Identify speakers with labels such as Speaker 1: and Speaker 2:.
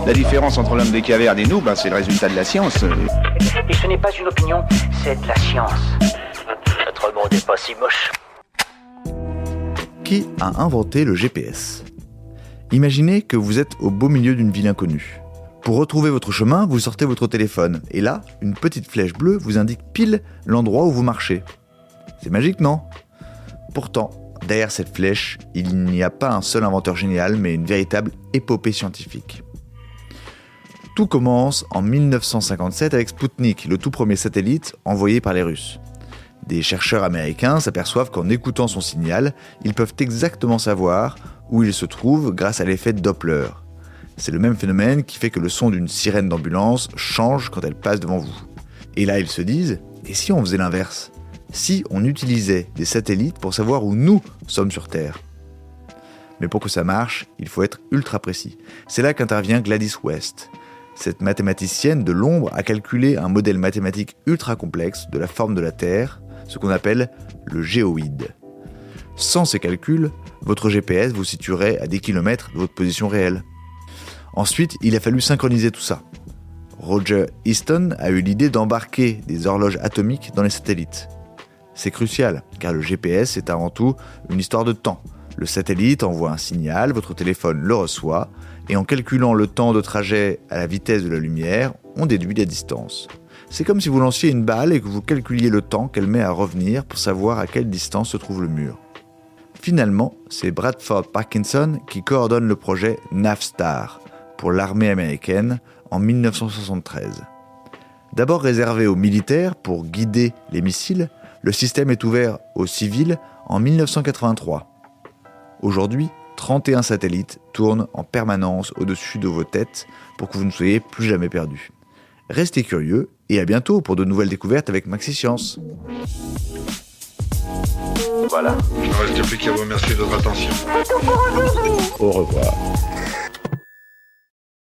Speaker 1: La différence entre l'homme des cavernes et nous, c'est le résultat de la science.
Speaker 2: Et ce n'est pas une opinion, c'est de la science. Notre monde n'est pas si moche.
Speaker 3: Qui a inventé le GPS ? Imaginez que vous êtes au beau milieu d'une ville inconnue. Pour retrouver votre chemin, vous sortez votre téléphone, et là, une petite flèche bleue vous indique pile l'endroit où vous marchez. C'est magique, non ? Pourtant, derrière cette flèche, il n'y a pas un seul inventeur génial, mais une véritable épopée scientifique. Tout commence en 1957 avec Spoutnik, le tout premier satellite envoyé par les Russes. Des chercheurs américains s'aperçoivent qu'en écoutant son signal, ils peuvent exactement savoir où il se trouve grâce à l'effet Doppler. C'est le même phénomène qui fait que le son d'une sirène d'ambulance change quand elle passe devant vous. Et là, ils se disent, et si on faisait l'inverse ? Si on utilisait des satellites pour savoir où nous sommes sur Terre ? Mais pour que ça marche, il faut être ultra précis. C'est là qu'intervient Gladys West. Cette mathématicienne de l'ombre a calculé un modèle mathématique ultra complexe de la forme de la Terre, ce qu'on appelle le géoïde. Sans ces calculs, votre GPS vous situerait à des kilomètres de votre position réelle. Ensuite, il a fallu synchroniser tout ça. Roger Easton a eu l'idée d'embarquer des horloges atomiques dans les satellites. C'est crucial, car le GPS est avant tout une histoire de temps. Le satellite envoie un signal, votre téléphone le reçoit, et en calculant le temps de trajet à la vitesse de la lumière, on déduit la distance. C'est comme si vous lanciez une balle et que vous calculiez le temps qu'elle met à revenir pour savoir à quelle distance se trouve le mur. Finalement, c'est Bradford Parkinson qui coordonne le projet NavStar pour l'armée américaine en 1973. D'abord réservé aux militaires pour guider les missiles, le système est ouvert aux civils en 1983. Aujourd'hui, 31 satellites tournent en permanence au-dessus de vos têtes pour que vous ne soyez plus jamais perdus. Restez curieux et à bientôt pour de nouvelles découvertes avec Maxi Science.
Speaker 4: Voilà.
Speaker 5: Il ne reste plus qu'à vous remercier de votre attention.
Speaker 3: Au revoir.